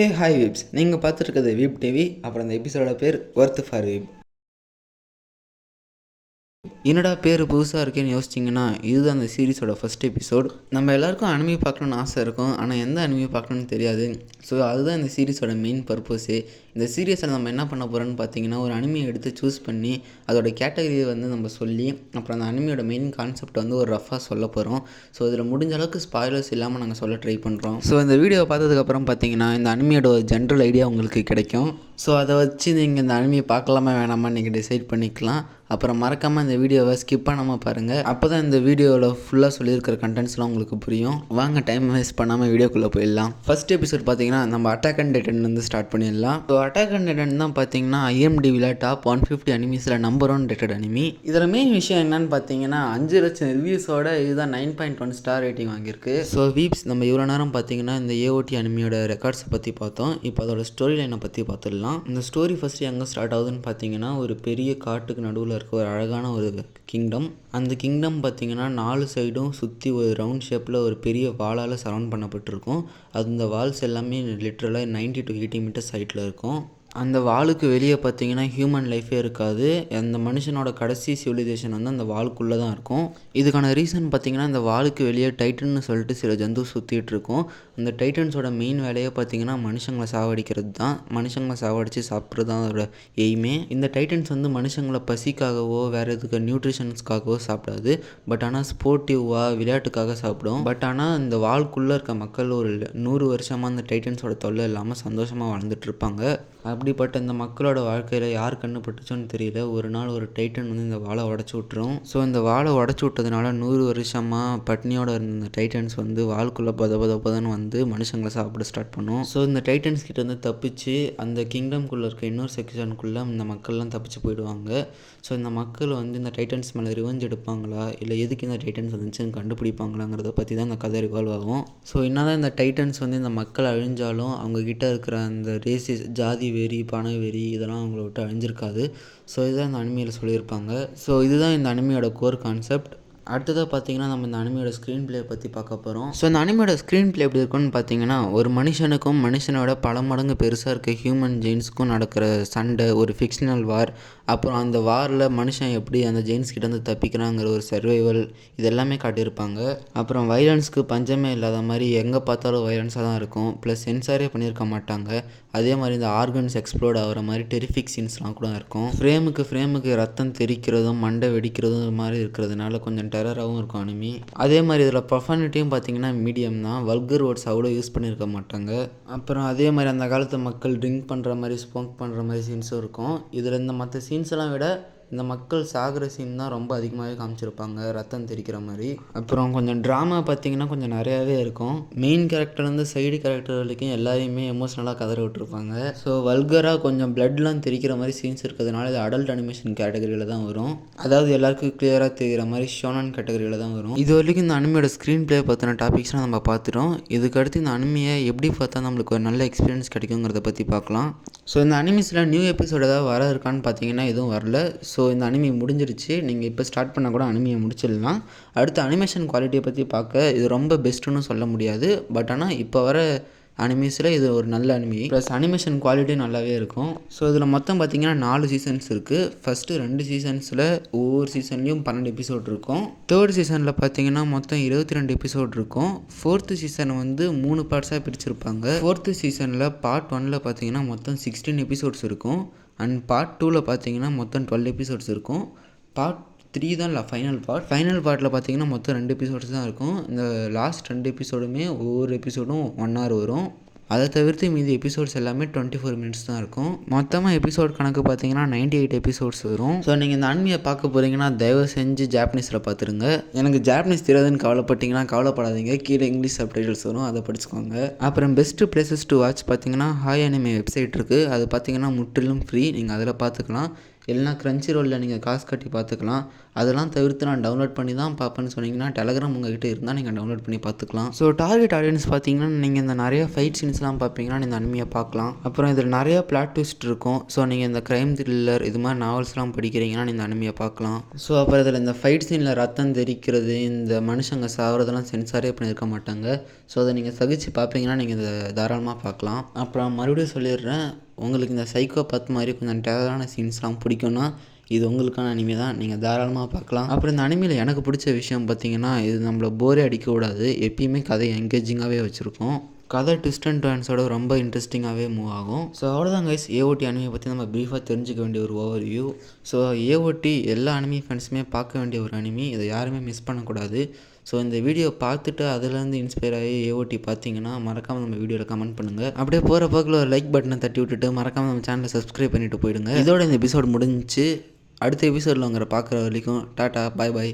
Hey hi weeps, நீங்கள் பார்த்துருக்கிறது வீப் TV. அப்புறம் அந்த எபிசோட பேர் ஒர்த் ஃபார் வீப். என்னடா பேர் புதுசாக இருக்கேன்னு யோசிச்சிங்கன்னா இதுதான் அந்த சீரிஸோட ஃபஸ்ட் எபிசோட். நம்ம எல்லாருக்கும் அனிமி பார்க்கணுன்னு ஆசை இருக்கும், ஆனால் எந்த அனிமி பார்க்கணுன்னு தெரியாது. ஸோ அதுதான் இந்த சீரிஸோட மெயின் பர்பஸே. இந்த சீரியஸில் நம்ம என்ன பண்ண போகிறோன்னு பார்த்தீங்கன்னா, ஒரு அனிமியை எடுத்து சூஸ் பண்ணி அதோட கேட்டகரியை நம்ம சொல்லி அப்புறம் அந்த அனிமியோட மெயின் கான்செப்ட் ஒரு ரஃபாக சொல்ல போகிறோம். ஸோ இதில் முடிஞ்ச அளவுக்கு ஸ்பாய்லர்ஸ் இல்லாமல் நாங்கள் சொல்ல ட்ரை பண்ணுறோம். ஸோ இந்த வீடியோவை பார்த்ததுக்கப்புறம் பார்த்தீங்கன்னா இந்த அனிமியோட ஒரு ஜென்ரல் ஐடியா உங்களுக்கு கிடைக்கும். ஸோ அதை வச்சு நீங்கள் இந்த அனிமியை பார்க்கலாமா வேணாமா நீங்கள் டிசைட் பண்ணிக்கலாம். அப்புறம் மறக்காமல் இந்த வீடியோவை ஸ்கிப் பண்ணாமல் பாருங்கள். அப்போ தான் இந்த வீடியோவில் ஃபுல்லாக சொல்லியிருக்கிற கண்டென்ட்ஸ்லாம் உங்களுக்கு புரியும். வாங்க டைம் வேஸ்ட் பண்ணாமல் வீடியோக்குள்ளே போயிடலாம். ஃபஸ்ட் எபிசோட் பார்த்தீங்கன்னா நம்ம அட்டாக் அண்ட் டைட்டன் ஸ்டார்ட் பண்ணிடலாம். ஸோ அட்டாக் அண்ட் டைட்டன் தான் பார்த்தீங்கன்னா IMDbல டாப் 150 அனிமீஸில் நம்பர் 1 ரேட்டட் அனிமி. இதில் மெயின் விஷயம் என்னன்னு பார்த்தீங்கன்னா 5 லட்சம் ரிவ்யூஸோட இதுதான் 9.1 ஸ்டார் ரேட்டிங் வாங்கியிருக்கு. ஸோ வீப்ஸ், நம்ம இவ்வளோ நேரம் பார்த்தீங்கன்னா இந்த AOT அனிமியோட ரெக்கார்ட்ஸை பற்றி பார்த்தோம். இப்போ அதோட ஸ்டோரி லைனை பற்றி பார்த்துடலாம். இந்த ஸ்டோரி ஃபஸ்ட்டு எங்கே ஸ்டார்ட் ஆகுதுன்னு பார்த்தீங்கன்னா, ஒரு பெரிய காட்டுக்கு நடுவில் இருக்க ஒரு அழகான ஒரு கிங்டம். அந்த கிங்டம் பார்த்திங்கன்னா 4 சைடும் சுற்றி ஒரு ரவுண்ட் ஷேப்பில் ஒரு பெரிய வாலால் சரவுண்ட் பண்ணப்பட்டிருக்கும். அது இந்த வால்ஸ் எல்லாமே லிட்ரலாக 90 to 80 மீட்டர்ஸ் ஹைட்டில் இருக்கும். அந்த வாலுக்கு வெளியே பார்த்தீங்கன்னா ஹியூமன் லைஃபே இருக்காது. அந்த மனுஷனோட கடைசி சிவிலைசேஷன் அந்த வாலுக்குள்ளே தான் இருக்கும். இதுக்கான ரீசன் பார்த்திங்கன்னா, இந்த வாலுக்கு வெளியே டைட்டன்னு சொல்லிட்டு சில ஜந்து சுற்றிட்டு இருக்கும். அந்த டைட்டன்ஸோட மெயின் வேலையை பார்த்திங்கன்னா மனுஷங்களை சாவடிக்கிறது தான். மனுஷங்களை சாவடித்து சாப்பிட்றது தான் அதோட எய்மே. இந்த டைட்டன்ஸ் மனுஷங்களை பசிக்காகவோ வேறு எதுக்கு நியூட்ரிஷன்ஸ்க்காகவோ சாப்பிடாது. பட் ஆனால் ஸ்போர்ட்டிவாக விளையாட்டுக்காக சாப்பிடும். பட் ஆனால் இந்த வாலுக்குள்ளே இருக்க மக்கள் ஒரு 100 வருஷமாக அந்த டைட்டன்ஸோட தொல்லை இல்லாமல் சந்தோஷமாக வாழ்ந்துட்டுருப்பாங்க. அப்படிப்பட்ட இந்த மக்களோட வாழ்க்கையில் யார் கண்ணுப்பட்டுச்சோன்னு தெரியல, ஒரு நாள் ஒரு டைட்டன் இந்த வாழை உடச்சி விட்டுரும். ஸோ இந்த வாழை உடச்சி விட்டதுனால 100 வருஷமாக பட்னியோட இருந்த டைட்டன்ஸ் வாளுக்குள்ளே பதன்னு மனுஷங்களை சாப்பிட ஸ்டார்ட் பண்ணும். ஸோ இந்த டைட்டன்ஸ் கிட்ட தப்பிச்சு அந்த கிங்டம்குள்ளே இருக்க இன்னொரு செக்ஷனுக்குள்ளே இந்த மக்கள்லாம் தப்பிச்சு போயிடுவாங்க. ஸோ இந்த மக்கள் இந்த டைட்டன்ஸ் மேலே ரிவெஞ்ச் எடுப்பாங்களா, இல்லை எதுக்கு இந்த டைட்டன்ஸ் வந்துச்சுன்னு கண்டுபிடிப்பாங்களாங்கிறத பற்றி தான் இந்த கதை ரிவால்வ் ஆகும். ஸோ என்னதான் இந்த டைட்டன்ஸ் இந்த மக்கள் அழிஞ்சாலும் அவங்கக்கிட்ட இருக்கிற அந்த ரேசிஸ், ஜாதி வெறி, பண வெறி இதெல்லாம் அவங்கள விட்டு அழிஞ்சிருக்காது. ஸோ இதுதான் இந்த அனிமியில் சொல்லியிருப்பாங்க. ஸோ இதுதான் இந்த அனிமியோட கோர் கான்செப்ட். அடுத்ததாக பார்த்தீங்கன்னா நம்ம இந்த அனிமியோட ஸ்க்ரீன் பிளே பற்றி பார்க்க போகிறோம். ஸோ இந்த அனிமியோட ஸ்க்ரீன் பிளே எப்படி இருக்குன்னு பார்த்தீங்கன்னா, ஒரு மனுஷனோட பல மடங்கு பெருசாக இருக்க ஹியூமன் ஜெயின்ஸுக்கும் நடக்கிற சண்டை, ஒரு ஃபிக்ஷனல் வார், அப்புறம் அந்த வாரில் மனுஷன் எப்படி அந்த ஜெயின்ஸ் கிட்டேருந்து தப்பிக்கிறாங்கிற ஒரு சர்வைவல், இதெல்லாமே காட்டியிருப்பாங்க. அப்புறம் வைலன்ஸ்க்கு பஞ்சமே இல்லாத மாதிரி எங்கே பார்த்தாலும் வைலன்ஸாக தான் இருக்கும். ப்ளஸ் சென்சாரே பண்ணியிருக்க மாட்டாங்க. அதே மாதிரி இந்த ஆர்கன்ஸ் எக்ஸ்ப்ளோர்ட் ஆகிற மாதிரி டெரிஃபிக் சீன்ஸ்லாம் கூட இருக்கும். ஃப்ரேமுக்கு ரத்தம் தெரிக்கிறதும் மண்டை வெடிக்கிறதும் இது மாதிரி இருக்கிறதுனால கொஞ்சம் டெரராகவும் இருக்கும் அனிமி. அதே மாதிரி இதில் ப்ரொஃபானிட்டியும் பார்த்திங்கன்னா மீடியம் தான். வல்கர் வேர்ட்ஸ் அவ்வளோ யூஸ் பண்ணியிருக்க மாட்டாங்க. அப்புறம் அதே மாதிரி அந்த காலத்து மக்கள் ட்ரிங்க் பண்ணுற மாதிரி, ஸ்மோக் பண்ணுற மாதிரி சீன்ஸும் இருக்கும். இதில் இந்த மற்ற சீன்ஸ் எல்லாம் விட இந்த மக்கள் சாகிற சீன் தான் ரொம்ப அதிகமாகவே காமிச்சிருப்பாங்க, ரத்தம் தெரிக்கிற மாதிரி. அப்புறம் கொஞ்சம் ட்ராமா பார்த்திங்கன்னா கொஞ்சம் நிறையாவே இருக்கும். மெயின் கேரக்டர்லேருந்து சைடு கேரக்டர் வரைக்கும் எல்லாரையுமே எமோஷ்னலாக கதற விட்டுருப்பாங்க. ஸோ வல்கராக கொஞ்சம் பிளட்லாம் தெரிக்கிற மாதிரி சீன்ஸ் இருக்கிறதுனால இது அடல்ட் அனிமேஷன் கேட்டகரியில் தான் வரும். அதாவது எல்லாருக்கும் கிளியராக தெரிகிற மாதிரி ஷோனன் கேட்டகரியில் தான் வரும். இது வரைக்கும் இந்த அனிமியோட ஸ்க்ரீன் பிளே பற்றின டாபிக்ஸ்லாம் நம்ம பார்த்துட்டோம். இதுக்கடுத்து இந்த அனிமியை எப்படி பார்த்தா நம்மளுக்கு ஒரு நல்ல எக்ஸ்பீரியன்ஸ் கிடைக்குங்கிறத பற்றி பார்க்கலாம். ஸோ இந்த அனிமீஸில் நியூ எபிசோட் ஏதாவது வர இருக்கான்னு பார்த்தீங்கன்னா எதுவும் வரல. ஸோ இந்த அனிமி முடிஞ்சிருச்சு. நீங்கள் இப்போ ஸ்டார்ட் பண்ணால் கூட அனிமியை முடிச்சிடலாம். அடுத்து அனிமேஷன் குவாலிட்டியை பற்றி பார்க்க இது ரொம்ப பெஸ்ட்டுன்னு சொல்ல முடியாது. பட் ஆனால் இப்போ வர அனிமீஸில் இது ஒரு நல்ல அனிமி. ப்ளஸ் அனிமேஷன் குவாலிட்டியும் நல்லாவே இருக்கும். ஸோ இதில் மொத்தம் பார்த்திங்கன்னா 4 சீசன்ஸ் இருக்குது. ஃபஸ்ட்டு 2 சீசன்ஸில் ஒவ்வொரு சீசன்லேயும் 12 எபிசோட் இருக்கும். தேர்ட் சீசனில் பார்த்திங்கன்னா மொத்தம் 22 எபிசோட் இருக்கும். Fourth season 3 பார்ட்ஸாக பிரிச்சிருப்பாங்க. ஃபோர்த்து சீசனில் பார்ட் 1ல் பார்த்திங்கன்னா மொத்தம் 16 எபிசோட்ஸ் இருக்கும். அண்ட் பார்ட் 2ல் பார்த்திங்கன்னா மொத்தம் 12 எபிசோட்ஸ் இருக்கும். பார்ட் 3 தான் ஃபைனல் பார்ட்டில் பார்த்திங்கன்னா மொத்தம் 2 எபிசோட்ஸ் தான் இருக்கும். இந்த லாஸ்ட் 2 எபிசோடுமே ஒவ்வொரு எபிசோடும் 1 hour வரும். அதை தவிர்த்து மீதி எபிசோட்ஸ் எல்லாமே 24 minutes தான் இருக்கும். மொத்தமாக எபிசோட் கணக்கு பார்த்தீங்கன்னா 98 எபிசோட்ஸ் வரும். ஸோ நீங்கள் இந்த அனிமியை பார்க்க போகிறீங்கன்னா தயவு செஞ்சு ஜாப்பனீஸில் பார்த்துருங்க. எனக்கு ஜாப்பனீஸ் தெரியாதுன்னு கவலைப்பட்டீங்கன்னா கவலைப்படாதீங்க, கீழே இங்கிலீஷ் சப்டைட்டில்ஸ் வரும், அதை படிச்சுக்கோங்க. அப்புறம் பெஸ்ட்டு பிளேசஸ் டு வாட்ச் பார்த்தீங்கன்னா ஹாய் அனிமே வெப்சைட் இருக்குது. அது பார்த்தீங்கன்னா முற்றிலும் ஃப்ரீ, நீங்கள் அதில் பார்த்துக்கலாம். இல்லைனா க்ரன்ச்சி ரோலில் நீங்கள் காசு கட்டி பார்த்துக்கலாம். அதெல்லாம் தவிர்த்து நான் டவுன்லோட் பண்ணி தான் பார்ப்பேன்னு சொன்னீங்கன்னா டெலகிராம் உங்கள்கிட்ட இருந்தால் நீங்கள் டவுன்லோட் பண்ணி பார்த்துக்கலாம். ஸோ டார்கெட் ஆடியன்ஸ் பார்த்தீங்கன்னா நீங்கள் இந்த நிறைய ஃபைட் சீன்ஸ்லாம் பார்ப்பீங்கன்னா இந்த அனிமையை பார்க்கலாம். அப்புறம் இதில் நிறைய பிளாட் ட்விஸ்ட் இருக்கும். ஸோ நீங்கள் இந்த க்ரைம் த்ரில்லர் இது மாதிரி நாவல்ஸ்லாம் படிக்கிறீங்கன்னா இந்த அனிமையை பார்க்கலாம். ஸோ அப்புறம் இதில் இந்த ஃபைட் சீனில் ரத்தம் தெரிக்கிறது, இந்த மனுஷங்க சாவறதெல்லாம் சென்சாரே பண்ணியிருக்க மாட்டாங்க. ஸோ அதை நீங்கள் சகிச்சு பார்ப்பீங்கன்னா நீங்கள் இதை தாராளமாக பார்க்கலாம். அப்புறம் மறுபடியும் சொல்லிடுறேன், உங்களுக்கு இந்த சைக்கோபாத் மாதிரி கொஞ்சம் டேரான சீன்ஸ்லாம் பிடிக்கும்னா இது உங்களுக்கான அனிமே தான். நீங்கள் தாராளமாக பார்க்கலாம். அப்புறம் இந்த அனிமையில் எனக்கு பிடிச்ச விஷயம் பார்த்திங்கன்னா, இது நம்மளை போரே அடிக்கக்கூடாது. எப்பயுமே கதையை என்கேஜிங்காகவே வச்சுருக்கோம். கதை ட்விஸ்ட் அண்ட் டர்ன்ஸோட ரொம்ப இன்ட்ரெஸ்டிங்காகவே மூவ் ஆகும். ஸோ அவ்வளோதான் கைஸ், ஏஓடி அனிமையை பற்றி நம்ம ப்ரீஃபாக தெரிஞ்சுக்க வேண்டிய ஒரு ஓவர்வியூ. ஸோ ஏஓடி எல்லா அனிமி ஃபேன்ஸுமே பார்க்க வேண்டிய ஒரு அனிமி, இதை யாருமே மிஸ் பண்ணக்கூடாது. ஸோ இந்த வீடியோ பார்த்துட்டு அதுலேருந்து இன்ஸ்பயர் ஆகி ஏஓடி பார்த்தீங்கன்னா மறக்காமல் நம்ம வீடியோவில் கமெண்ட் பண்ணுங்கள். அப்படியே போகிற போக்கில் ஒரு லைக் பட்டனை தட்டி விட்டுட்டு மறக்காமல் நம்ம சேனலை சப்ஸ்கிரைப் பண்ணிவிட்டு போயிடுங்க. இதோட இந்த எபிசோட் முடிஞ்சிச்சு. அடுத்த எபிசோடில் உங்களை பார்க்குற வரைக்கும் டாட்டா, பாய் பாய்.